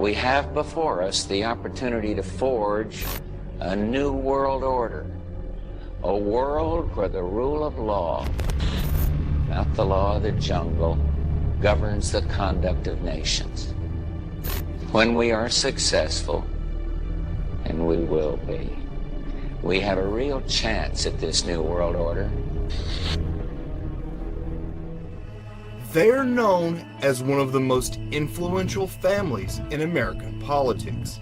We have before us the opportunity to forge a new world order. A world where the rule of law, not the law of the jungle, governs the conduct of nations. When we are successful, and we will be, we have a real chance at this new world order. They're known as one of the most influential families in American politics.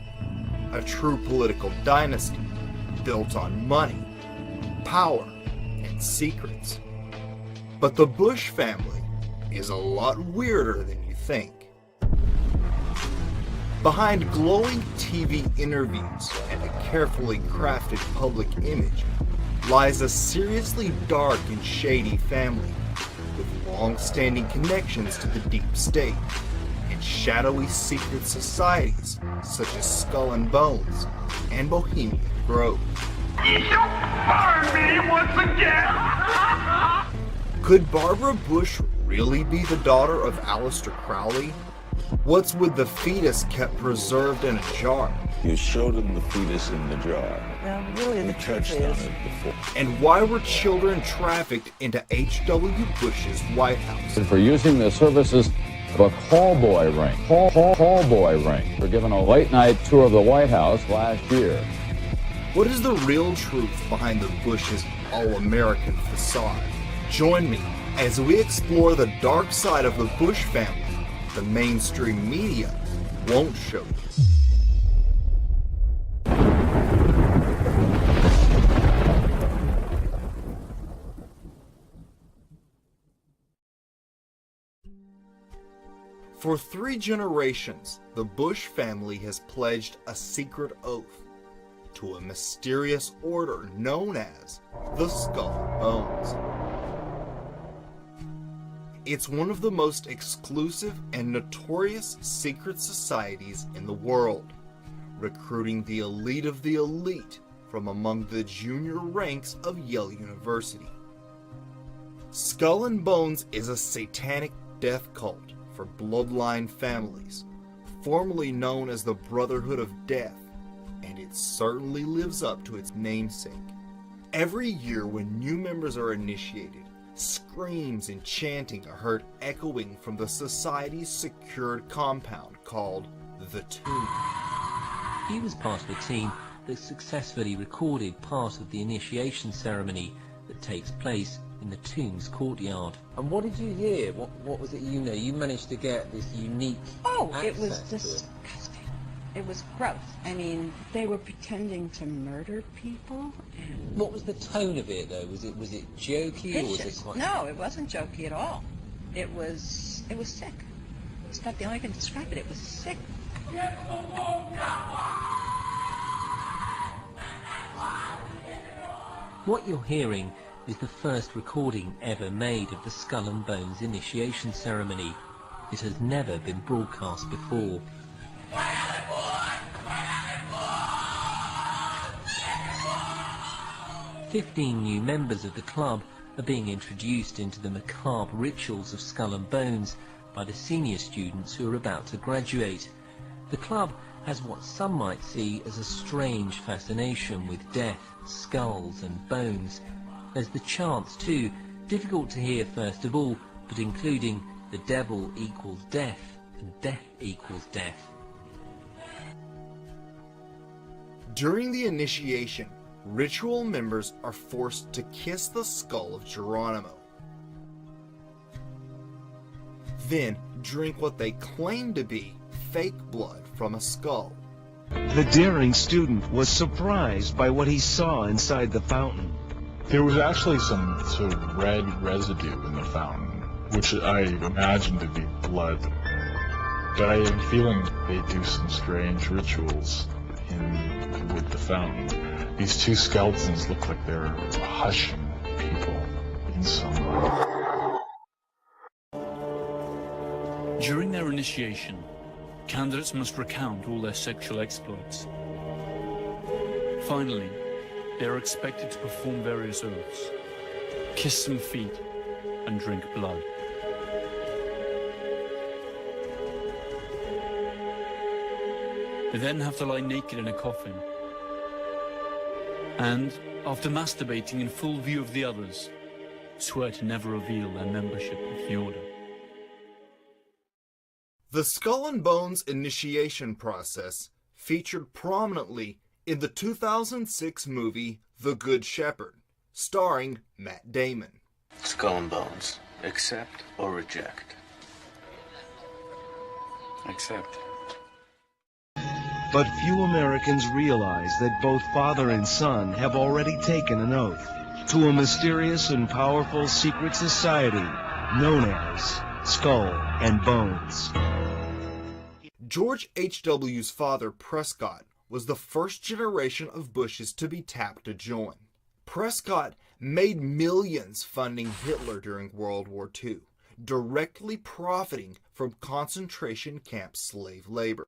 A true political dynasty built on money, power, and secrets. But the Bush family is a lot weirder than you think. Behind glowing TV interviews and a carefully crafted public image lies a seriously dark and shady family with long-standing connections to the deep state and shadowy secret societies such as Skull and Bones and Bohemian Grove. You fired me once again! Could Barbara Bush really be the daughter of Aleister Crowley? What's with the fetus kept preserved in a jar? You showed him the fetus in the jar. Well, really, We the truth touched on is, it before. And why were children trafficked into H.W. Bush's White House? For using the services of a callboy ring. Callboy ring. We're given a late-night tour of the White House last year. What is the real truth behind the Bush's all-American facade? Join me as we explore the dark side of the Bush family the mainstream media won't show you. For 3 generations, the Bush family has pledged a secret oath to a mysterious order known as the Skull and Bones. It's one of the most exclusive and notorious secret societies in the world, recruiting the elite of the elite from among the junior ranks of Yale University. Skull and Bones is a satanic death cult for bloodline families, formerly known as the Brotherhood of Death, and it certainly lives up to its namesake. Every year when new members are initiated, screams and chanting are heard echoing from the society's secured compound called The Tomb. He was part of a team that successfully recorded part of the initiation ceremony that takes place in the tomb's courtyard. And what did you hear? What was it you managed to get this unique it was access to it? disgusting. It was gross. I mean, they were pretending to murder people. And What was the tone of it, though? Was it jokey, or was it vicious. quite... No, it wasn't jokey at all. It was sick. It's not the only way I can describe it. It was sick. What you're hearing is the first recording ever made of the Skull and Bones initiation ceremony. It has never been broadcast before. 15 new members of the club are being introduced into the macabre rituals of Skull and Bones by the senior students who are about to graduate. The club has what some might see as a strange fascination with death, skulls and bones. There's the chants too, difficult to hear first of all, but including the devil equals death and death equals death. During the initiation, ritual members are forced to kiss the skull of Geronimo. Then drink what they claim to be fake blood from a skull. The daring student was surprised by what he saw inside the fountain. There was actually some sort of red residue in the fountain, which I imagined to be blood. But I am feeling they do some strange rituals with the fountain. These two skeletons look like they're hushing people in some way. During their initiation, candidates must recount all their sexual exploits. Finally, they are expected to perform various oaths, kiss some feet, and drink blood. They then have to lie naked in a coffin. And, after masturbating in full view of the others, swear to never reveal their membership of the order. The Skull and Bones initiation process featured prominently in the 2006 movie The Good Shepherd, starring Matt Damon. Skull and Bones. Accept or reject? Accept. But few Americans realize that both father and son have already taken an oath to a mysterious and powerful secret society known as Skull and Bones. George H.W.'s father, Prescott, was the first generation of Bushes to be tapped to join. Prescott made millions funding Hitler during World War II, directly profiting from concentration camp slave labor.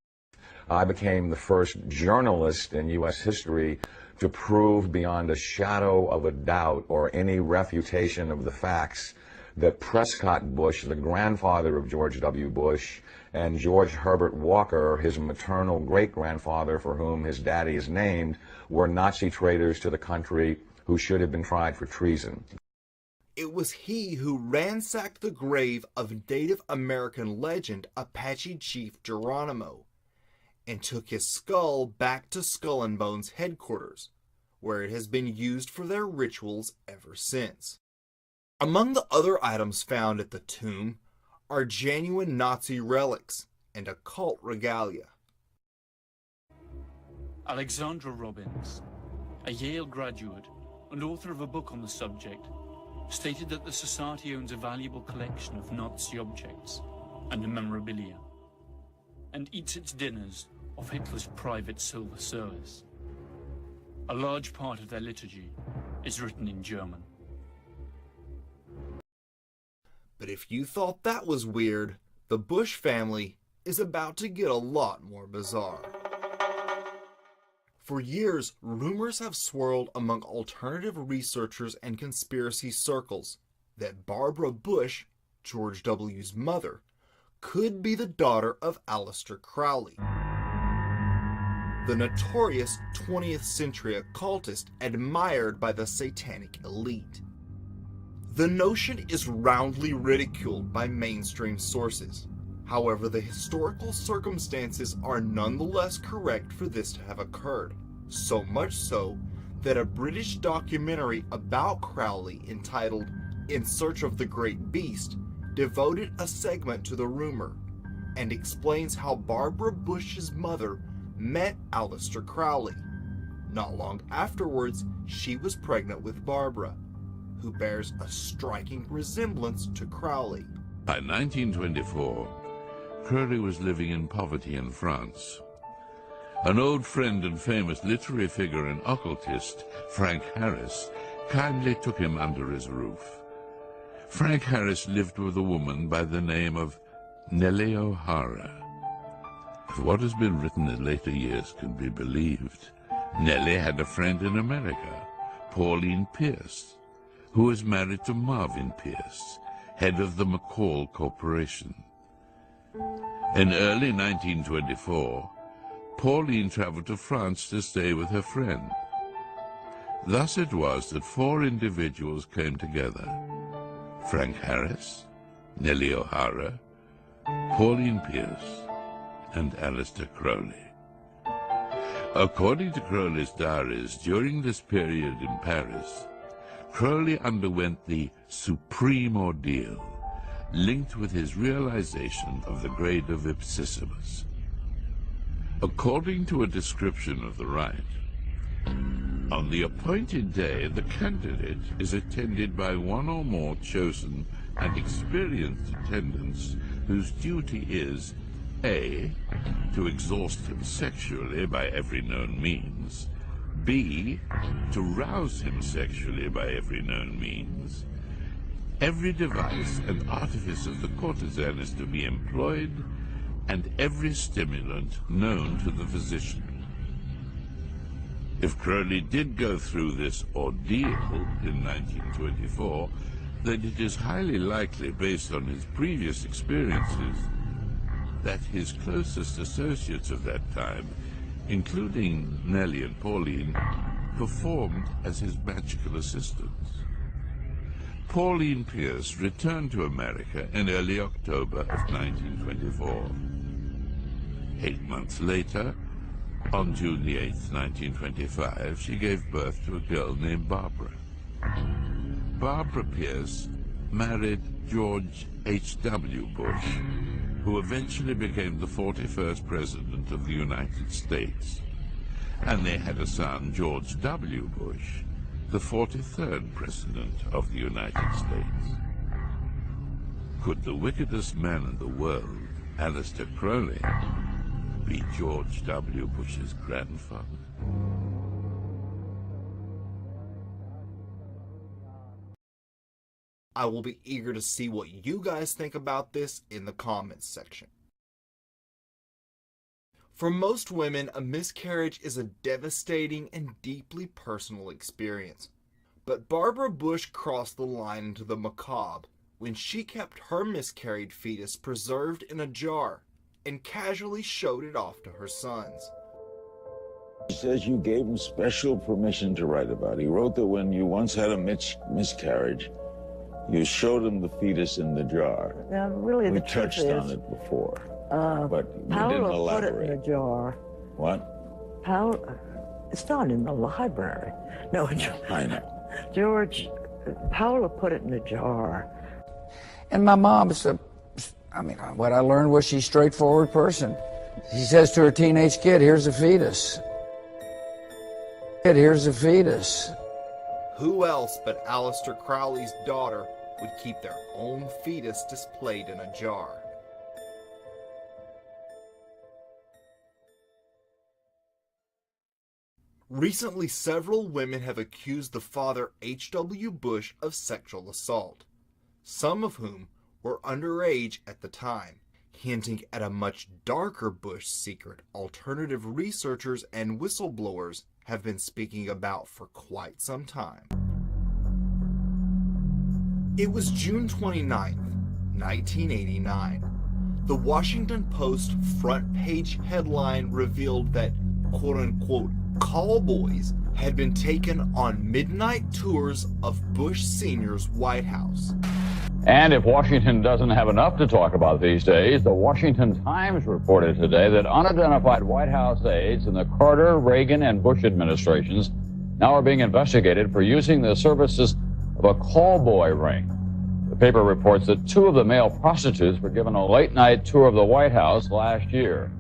I became the first journalist in U.S. history to prove beyond a shadow of a doubt or any refutation of the facts that Prescott Bush, the grandfather of George W. Bush, and George Herbert Walker, his maternal great-grandfather for whom his daddy is named, were Nazi traitors to the country who should have been tried for treason. It was he who ransacked the grave of Native American legend Apache Chief Geronimo and took his skull back to Skull and Bones headquarters, where it has been used for their rituals ever since. Among the other items found at the tomb are genuine Nazi relics and occult regalia. Alexandra Robbins, a Yale graduate and author of a book on the subject, stated that the Society owns a valuable collection of Nazi objects and memorabilia, and eats its dinners off Hitler's private silver service. A large part of their liturgy is written in German. But if you thought that was weird, the Bush family is about to get a lot more bizarre. For years, rumors have swirled among alternative researchers and conspiracy circles that Barbara Bush, George W.'s mother, could be the daughter of Aleister Crowley, the notorious 20th century occultist admired by the satanic elite. The notion is roundly ridiculed by mainstream sources. However, the historical circumstances are nonetheless correct for this to have occurred, so much so that a British documentary about Crowley entitled In Search of the Great Beast devoted a segment to the rumor and explains how Barbara Bush's mother met Aleister Crowley. Not long afterwards, she was pregnant with Barbara, who bears a striking resemblance to Crowley. By 1924, Crowley was living in poverty in France. An old friend and famous literary figure and occultist, Frank Harris, kindly took him under his roof. Frank Harris lived with a woman by the name of Nellie O'Hara. If what has been written in later years can be believed, Nellie had a friend in America, Pauline Pierce, who was married to Marvin Pierce, head of the McCall Corporation. In early 1924, Pauline traveled to France to stay with her friend. Thus it was that four individuals came together: Frank Harris, Nellie O'Hara, Pauline Pierce, and Aleister Crowley. According to Crowley's diaries, during this period in Paris, Crowley underwent the supreme ordeal, linked with his realization of the grade of Ipsissimus. According to a description of the rite, on the appointed day, the candidate is attended by one or more chosen and experienced attendants whose duty is A, to exhaust him sexually by every known means, B, to rouse him sexually by every known means. Every device and artifice of the courtesan is to be employed, and every stimulant known to the physician. If Crowley did go through this ordeal in 1924, then it is highly likely, based on his previous experiences, that his closest associates of that time including Nellie and Pauline, performed as his magical assistants. Pauline Pierce returned to America in early October of 1924. 8 months later, on June the 8th, 1925, she gave birth to a girl named Barbara. Barbara Pierce married George H.W. Bush, who eventually became the 41st President of the United States. And they had a son, George W. Bush, the 43rd President of the United States. Could the wickedest man in the world, Aleister Crowley, be George W. Bush's grandfather? I will be eager to see what you guys think about this in the comments section. For most women, a miscarriage is a devastating and deeply personal experience. But Barbara Bush crossed the line into the macabre when she kept her miscarried fetus preserved in a jar and casually showed it off to her sons. He says you gave him special permission to write about it. He wrote that when you once had a miscarriage, you showed him the fetus in the jar. Now, really, we the truth touched on it before, but we didn't Paola elaborate. put it in a jar. What? Paola, it's not in the library. No, I know. George, Paola put it in a jar. And my mom is what I learned was she's a straightforward person. She says to her teenage kid, here's a fetus. Kid, here's a fetus. Who else but Aleister Crowley's daughter would keep their own fetus displayed in a jar? Recently, several women have accused the father H.W. Bush of sexual assault, some of whom were underage at the time, hinting at a much darker Bush secret alternative researchers and whistleblowers have been speaking about for quite some time. It was June 29th, 1989. The Washington Post front page headline revealed that quote-unquote call boys had been taken on midnight tours of Bush Sr.'s White House. And if Washington doesn't have enough to talk about these days, the Washington Times reported today that unidentified White House aides in the Carter, Reagan, and Bush administrations now are being investigated for using the services of a call boy ring. The paper reports that 2 of the male prostitutes were given a late-night tour of the White House last year.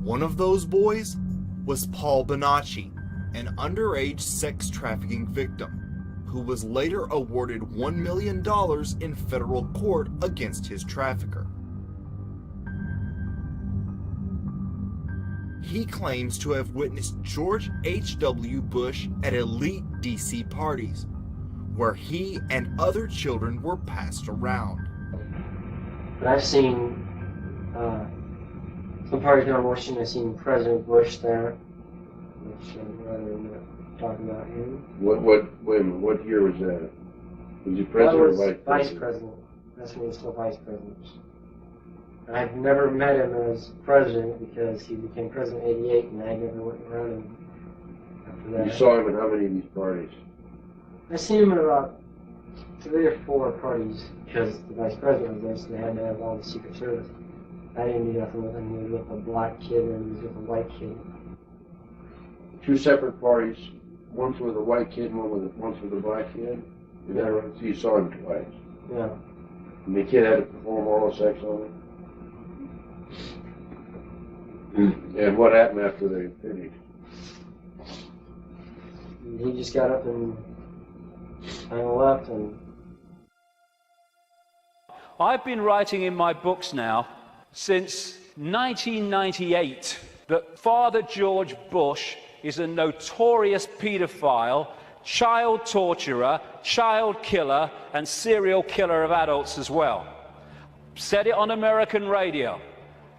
One of those boys was Paul Bonacci, an underage sex trafficking victim, who was later awarded $1 million in federal court against his trafficker. He claims to have witnessed George H.W. Bush at elite D.C. parties, where he and other children were passed around. But I've seen some parties here in Washington. I've seen President Bush there, which I'd rather not talk about him. What year was that? Was he president or vice president? Vice president. That's when he was still vice president. I've never met him as president because he became president in '88, and I never went around him after that. You saw him at how many of these parties? I seen him at about 3 or 4 parties because the vice president was there, so they had to have all the Secret Service. I didn't do nothing with him. He was with a black kid and he was with a white kid. 2 separate parties, one with a white kid and one with a black kid? Is that right? So you saw him twice? Yeah. And the kid had to perform oral sex on him? And what happened after they finished? He just got up and kind of left. And I've been writing in my books now since 1998 that Father George Bush is a notorious paedophile, child torturer, child killer, and serial killer of adults as well. Said it on American radio.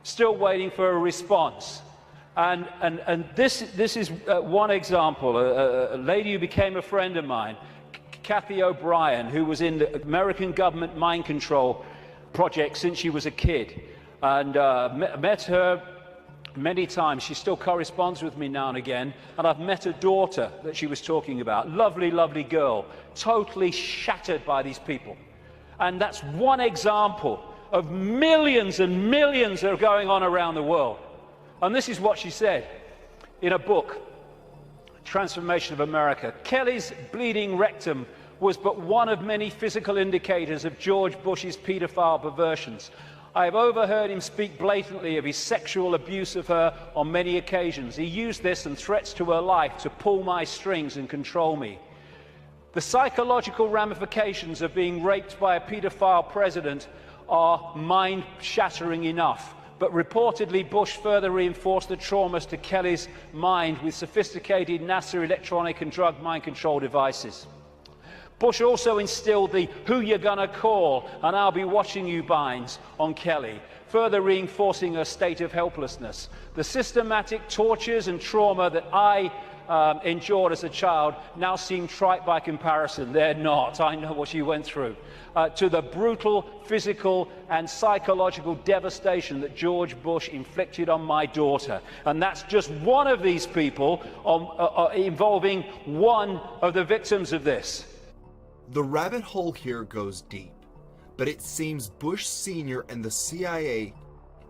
Still waiting for a response. And this is one example. A lady who became a friend of mine, Kathy O'Brien, who was in the American government mind control project since she was a kid. And met her many times. She still corresponds with me now and again, and I've met her daughter that she was talking about. Lovely, lovely girl, totally shattered by these people. And that's one example of millions and millions that are going on around the world. And this is what she said in a book, Transformation of America. Kelly's bleeding rectum was but one of many physical indicators of George Bush's paedophile perversions. I have overheard him speak blatantly of his sexual abuse of her on many occasions. He used this and threats to her life to pull my strings and control me. The psychological ramifications of being raped by a paedophile president are mind-shattering enough. But reportedly, Bush further reinforced the traumas to Kelly's mind with sophisticated NASA electronic and drug mind control devices. Bush also instilled the "who you gonna call and I'll be watching you" binds on Kelly, further reinforcing her state of helplessness. The systematic tortures and trauma that I endured as a child now seem trite by comparison. They're not. I know what she went through. To the brutal physical and psychological devastation that George Bush inflicted on my daughter. And that's just one of these people involving one of the victims of this. The rabbit hole here goes deep, but it seems Bush Sr. and the CIA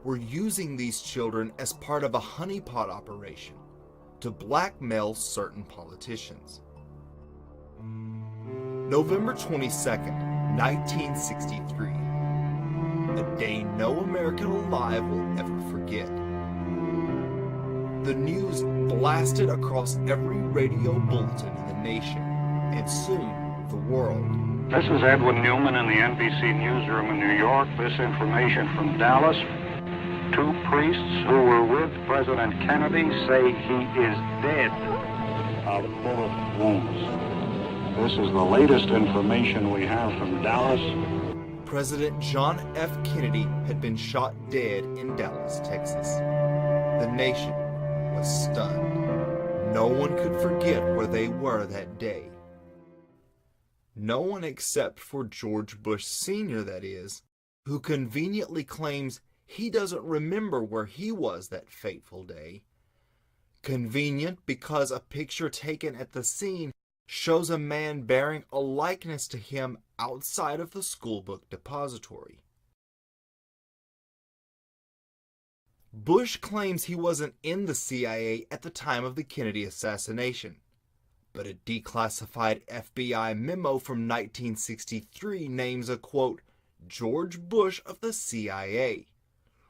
were using these children as part of a honeypot operation to blackmail certain politicians. November 22nd, 1963. A day no American alive will ever forget. The news blasted across every radio bulletin in the nation, and soon the world. This is Edwin Newman in the NBC newsroom in New York. This information from Dallas. 2 priests who were with President Kennedy say he is dead of bullet wounds. This is the latest information we have from Dallas. President John F. Kennedy had been shot dead in Dallas, Texas. The nation was stunned. No one could forget where they were that day. No one except for George Bush Sr., that is, who conveniently claims he doesn't remember where he was that fateful day. Convenient because a picture taken at the scene shows a man bearing a likeness to him outside of the schoolbook depository. Bush claims he wasn't in the CIA at the time of the Kennedy assassination, but a declassified FBI memo from 1963 names a, quote, George Bush of the CIA.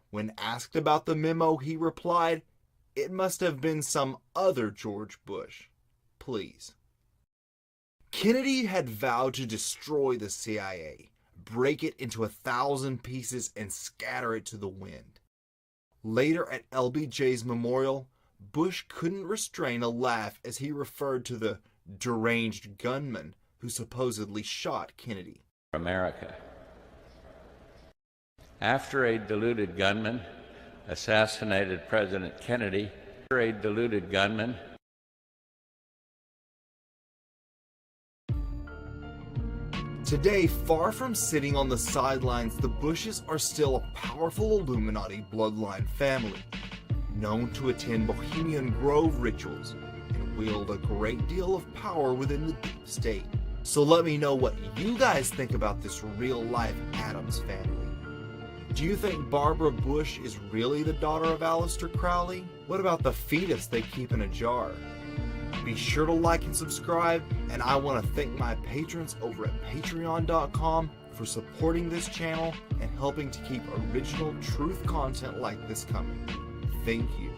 When asked about the memo, he replied, "It must have been some other George Bush. Please." Kennedy had vowed to destroy the CIA, break it into 1,000 pieces, and scatter it to the wind. Later at LBJ's memorial, Bush couldn't restrain a laugh as he referred to the deranged gunman who supposedly shot Kennedy. America. After a deluded gunman assassinated President Kennedy, Today, far from sitting on the sidelines, the Bushes are still a powerful Illuminati bloodline family, known to attend Bohemian Grove rituals and wield a great deal of power within the deep state. So let me know what you guys think about this real-life Addams family. Do you think Barbara Bush is really the daughter of Aleister Crowley? What about the fetus they keep in a jar? Be sure to like and subscribe, and I want to thank my patrons over at patreon.com for supporting this channel and helping to keep original truth content like this coming. Thank you.